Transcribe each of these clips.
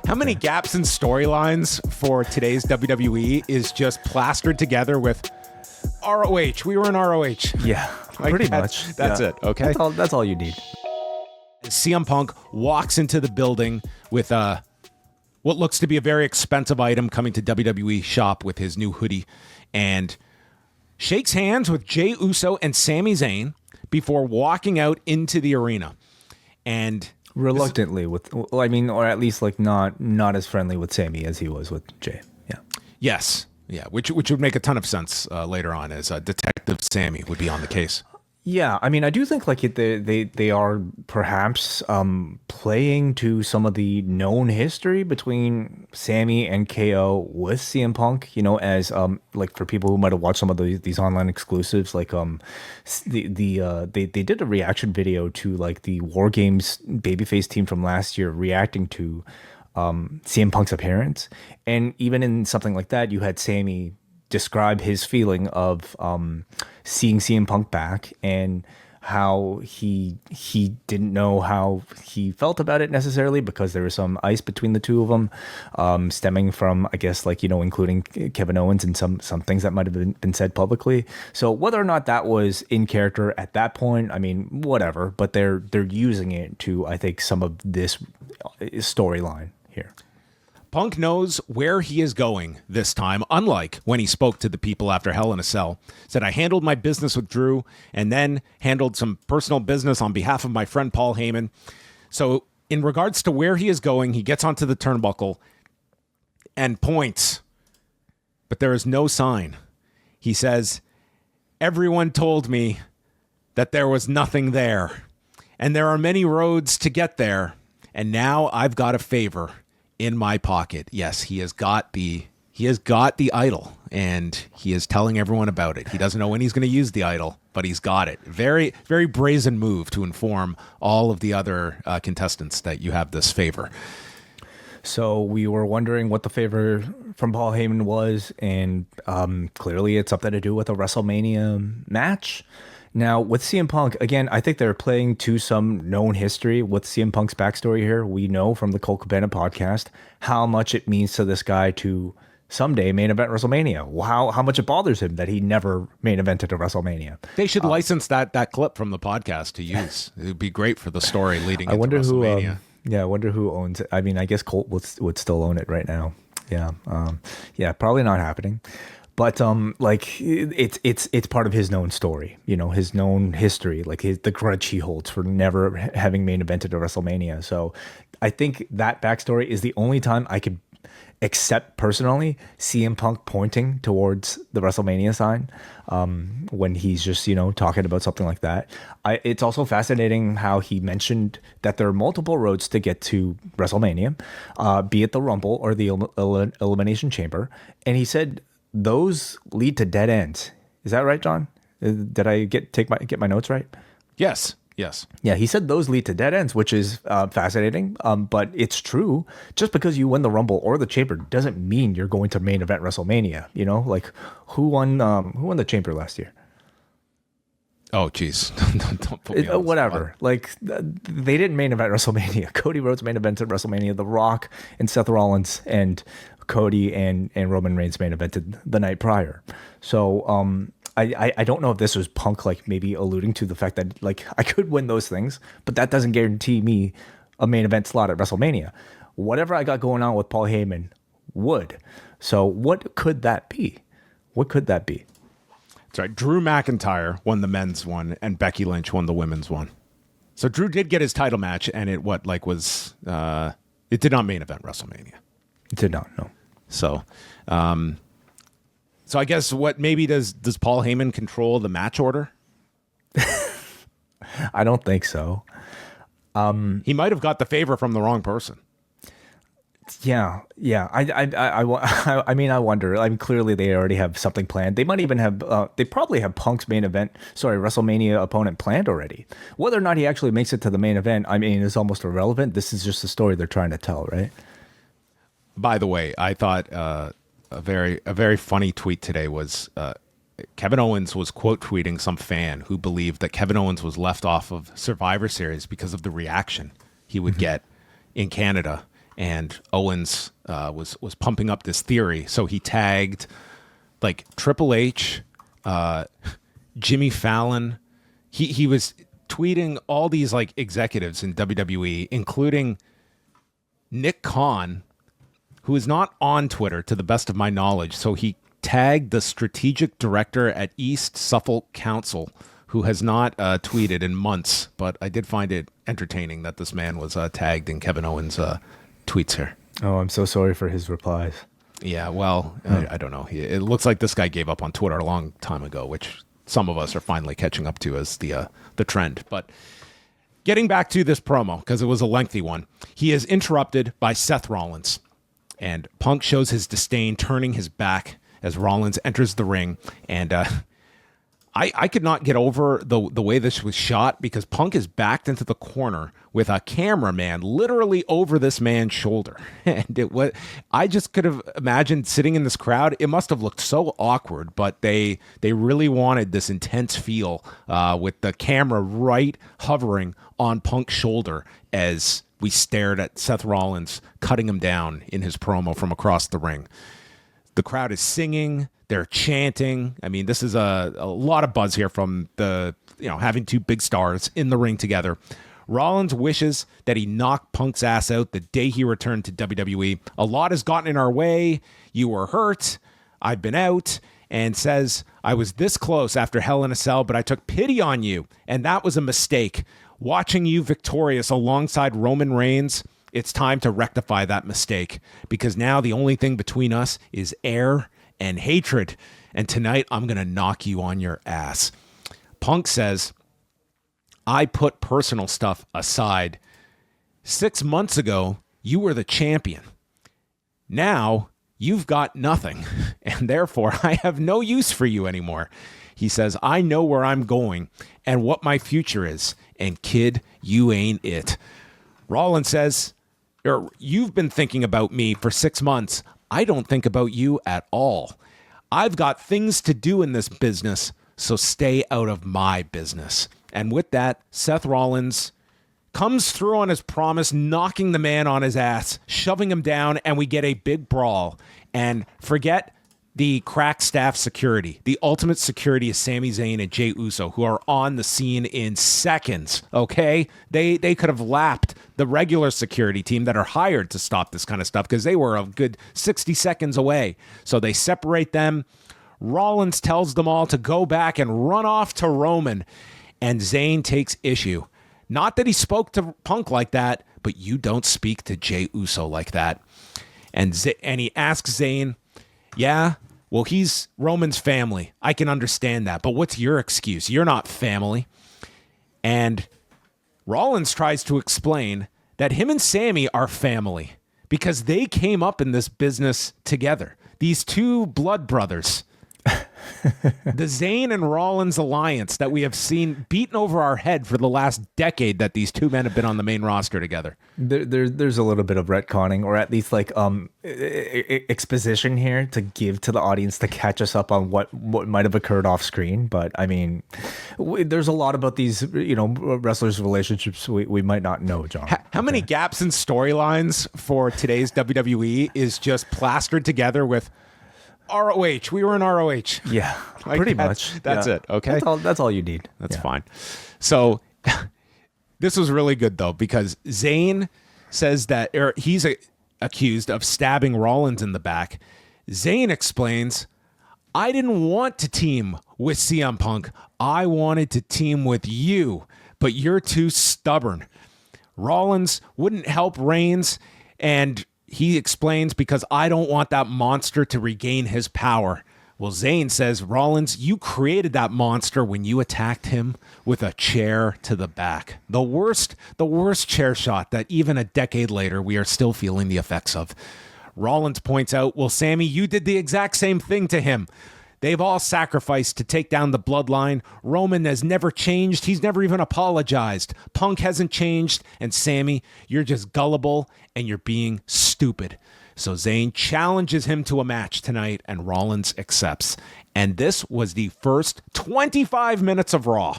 How many gaps in storylines for today's WWE is just plastered together with ROH? We were in ROH. Yeah, pretty much. That's it. Okay. That's all you need. CM Punk walks into the building with what looks to be a very expensive item coming to WWE shop with his new hoodie, and shakes hands with Jey Uso and Sami Zayn before walking out into the arena. And reluctantly or at least like not as friendly with Sami as he was with Jey. Yeah. Yes. Yeah, which would make a ton of sense later on, as Detective Sammy would be on the case. Yeah, I mean, I do think like they are perhaps playing to some of the known history between Sammy and KO with CM Punk. You know, as like for people who might have watched some of these online exclusives, like they did a reaction video to like the War Games babyface team from last year reacting to CM Punk's appearance, and even in something like that, you had Sammy describe his feeling of seeing CM Punk back and how he didn't know how he felt about it necessarily because there was some ice between the two of them, stemming from, I guess, like, you know, including Kevin Owens and some things that might have been said publicly. So whether or not that was in character at that point, I mean, whatever, but they're using it to, I think, some of this storyline here. Punk knows where he is going this time, unlike when he spoke to the people after Hell in a Cell. Said, I handled my business with Drew and then handled some personal business on behalf of my friend Paul Heyman. So in regards to where he is going, he gets onto the turnbuckle and points, but there is no sign. He says, everyone told me that there was nothing there, and there are many roads to get there, and now I've got a favor in my pocket. Yes, he has got the idol, and he is telling everyone about it. He doesn't know when he's going to use the idol, but he's got it. Very, very brazen move to inform all of the other contestants that you have this favor. So we were wondering what the favor from Paul Heyman was, and clearly it's something to do with a WrestleMania match. Now, with CM Punk, again, I think they're playing to some known history with CM Punk's backstory here. We know from the Colt Cabana podcast how much it means to this guy to someday main event WrestleMania. How much it bothers him that he never main evented a WrestleMania. They should license that clip from the podcast to use. It would be great for the story leading into WrestleMania. I wonder who owns it. I mean, I guess Colt would still own it right now. Yeah, probably not happening. But like it's part of his known story, you know, his known history, like the grudge he holds for never having main evented a WrestleMania. So I think that backstory is the only time I could accept personally CM Punk pointing towards the WrestleMania sign when he's just, you know, talking about something like that. It's also fascinating how he mentioned that there are multiple roads to get to WrestleMania, be it the Rumble or the Elimination Chamber, and he said those lead to dead ends. Is that right, John? Did I get my notes right? Yes. Yeah, he said those lead to dead ends, which is fascinating. But it's true. Just because you win the Rumble or the Chamber doesn't mean you're going to main event WrestleMania. You know, like who won the Chamber last year? Oh, geez. Don't put me on whatever. Like they didn't main event WrestleMania. Cody Rhodes main evented WrestleMania. The Rock and Seth Rollins and Cody and Roman Reigns main evented the night prior. So I don't know if this was Punk like maybe alluding to the fact that like I could win those things, but that doesn't guarantee me a main event slot at WrestleMania. Whatever I got going on with Paul Heyman would. So what could that be? What could that be? That's right. Drew McIntyre won the men's one and Becky Lynch won the women's one. So Drew did get his title match and it did not main event WrestleMania. It did not, no. So, so I guess what maybe does Paul Heyman control the match order? I don't think so. He might have got the favor from the wrong person. Yeah. I mean, I wonder. I mean, clearly they already have something planned. They might even have. They probably have Punk's WrestleMania opponent planned already. Whether or not he actually makes it to the main event, I mean, is almost irrelevant. This is just the story they're trying to tell, right? By the way, I thought a very funny tweet today was Kevin Owens was quote tweeting some fan who believed that Kevin Owens was left off of Survivor Series because of the reaction he would get in Canada and Owens was pumping up this theory. So he tagged like Triple H, Jimmy Fallon. He was tweeting all these like executives in WWE, including Nick Khan, who is not on Twitter to the best of my knowledge. So he tagged the strategic director at East Suffolk Council, who has not tweeted in months, but I did find it entertaining that this man was tagged in Kevin Owens' tweets here. Oh, I'm so sorry for his replies. Yeah, well, I don't know. It looks like this guy gave up on Twitter a long time ago, which some of us are finally catching up to as the trend. But getting back to this promo, because it was a lengthy one, he is interrupted by Seth Rollins. And Punk shows his disdain, turning his back as Rollins enters the ring. And I could not get over the way this was shot, because Punk is backed into the corner with a cameraman literally over this man's shoulder. And I just could have imagined sitting in this crowd. It must have looked so awkward, but they really wanted this intense feel with the camera right hovering on Punk's shoulder as we stared at Seth Rollins cutting him down in his promo from across the ring. The crowd is singing. They're chanting. I mean, this is a lot of buzz here from having two big stars in the ring together. Rollins wishes that he knocked Punk's ass out the day he returned to WWE. A lot has gotten in our way. You were hurt. I've been out. And says, I was this close after Hell in a Cell, but I took pity on you. And that was a mistake. Watching you victorious alongside Roman Reigns, it's time to rectify that mistake, because now the only thing between us is air and hatred. And tonight I'm going to knock you on your ass. Punk says, I put personal stuff aside. 6 months ago, you were the champion. Now you've got nothing, and therefore I have no use for you anymore. He says, I know where I'm going and what my future is. And kid, you ain't it. Rollins says, you've been thinking about me for 6 months. I don't think about you at all. I've got things to do in this business, so stay out of my business. And with that, Seth Rollins comes through on his promise, knocking the man on his ass, shoving him down, and we get a big brawl. And forget the crack staff security. The ultimate security is Sami Zayn and Jey Uso, who are on the scene in seconds, okay? They could have lapped the regular security team that are hired to stop this kind of stuff, because they were a good 60 seconds away. So they separate them. Rollins tells them all to go back and run off to Roman. And Zayn takes issue. Not that he spoke to Punk like that, but you don't speak to Jey Uso like that. And he asks Zayn, yeah, well, he's Roman's family. I can understand that. But what's your excuse? You're not family. And Rollins tries to explain that him and Sami are family because they came up in this business together. These two blood brothers. The Zayn and Rollins alliance that we have seen beaten over our head for the last decade that these two men have been on the main roster together. There's a little bit of retconning, or at least like exposition here to give to the audience to catch us up on what might have occurred off screen. But I mean, there's a lot about these wrestlers' relationships we might not know, John. How many gaps in storylines for today's WWE is just plastered together with ROH? We were in ROH. Yeah, like pretty much. That's it. Okay. That's all you need. That's fine. So this was really good though, because Zayn says that he's accused of stabbing Rollins in the back. Zayn explains, I didn't want to team with CM Punk. I wanted to team with you, but you're too stubborn. Rollins wouldn't help Reigns, and he explains, because I don't want that monster to regain his power. Well, Zayn says, Rollins, you created that monster when you attacked him with a chair to the back. The worst chair shot that even a decade later we are still feeling the effects of. Rollins points out, well, Sami, you did the exact same thing to him. They've all sacrificed to take down the bloodline. Roman has never changed. He's never even apologized. Punk hasn't changed. And Sami, you're just gullible and you're being stupid. So Zayn challenges him to a match tonight, and Rollins accepts. And this was the first 25 minutes of Raw.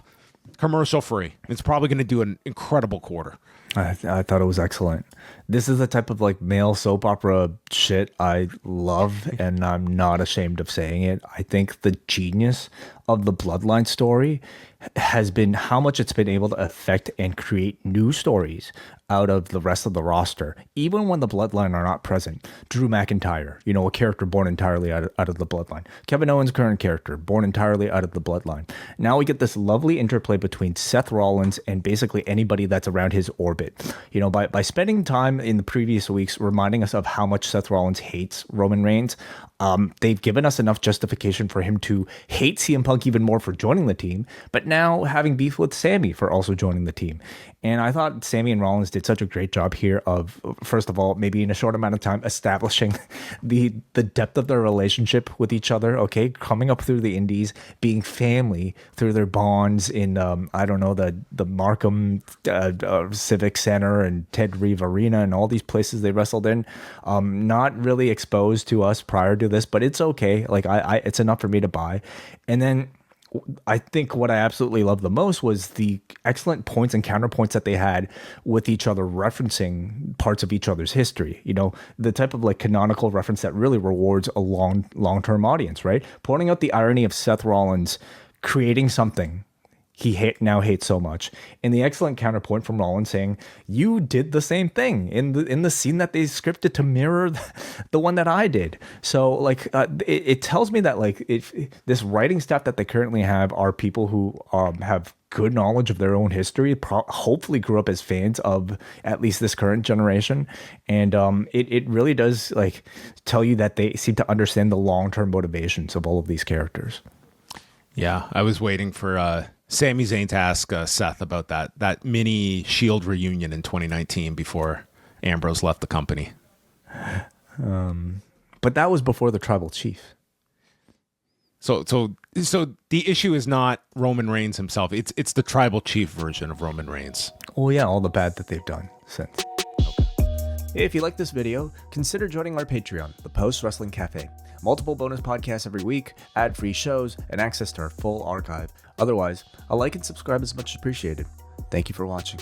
Commercial free. It's probably going to do an incredible quarter. I thought it was excellent. This is the type of like male soap opera shit I love, and I'm not ashamed of saying it. I think the genius of the Bloodline story has been how much it's been able to affect and create new stories out of the rest of the roster, even when the Bloodline are not present. Drew McIntyre, you know, a character born entirely out of the Bloodline. Kevin Owens' current character, born entirely out of the Bloodline. Now we get this lovely interplay between Seth Rollins and basically anybody that's around his orbit. You know, by spending time in the previous weeks reminding us of how much Seth Rollins hates Roman Reigns, they've given us enough justification for him to hate CM Punk even more for joining the team, but now having beef with Sammy for also joining the team. And I thought Sammy and Rollins did such a great job here of, first of all, maybe in a short amount of time, establishing the depth of their relationship with each other, okay? Coming up through the indies, being family through their bonds in, I don't know, the Markham Civic Center and Ted Reeve Arena and all these places they wrestled in. Not really exposed to us prior to this, but it's okay. Like, it's enough for me to buy. And then I think what I absolutely loved the most was the excellent points and counterpoints that they had with each other, referencing parts of each other's history. You know, the type of like canonical reference that really rewards a long-term audience, right? Pointing out the irony of Seth Rollins creating something he now hates so much, and the excellent counterpoint from Rollins saying, "You did the same thing in the scene that they scripted to mirror the one that I did." So like, it tells me that like if this writing staff that they currently have are people who have good knowledge of their own history, hopefully grew up as fans of at least this current generation, and it really does like tell you that they seem to understand the long-term motivations of all of these characters. Yeah, I was waiting for Sami Zayn to ask Seth about that mini Shield reunion in 2019 before Ambrose left the company. But that was before the Tribal Chief. So the issue is not Roman Reigns himself. It's the Tribal Chief version of Roman Reigns. Oh yeah, all the bad that they've done since. If you like this video, consider joining our Patreon, the Post Wrestling Cafe. Multiple bonus podcasts every week, ad-free shows, and access to our full archive. Otherwise, a like and subscribe is much appreciated. Thank you for watching.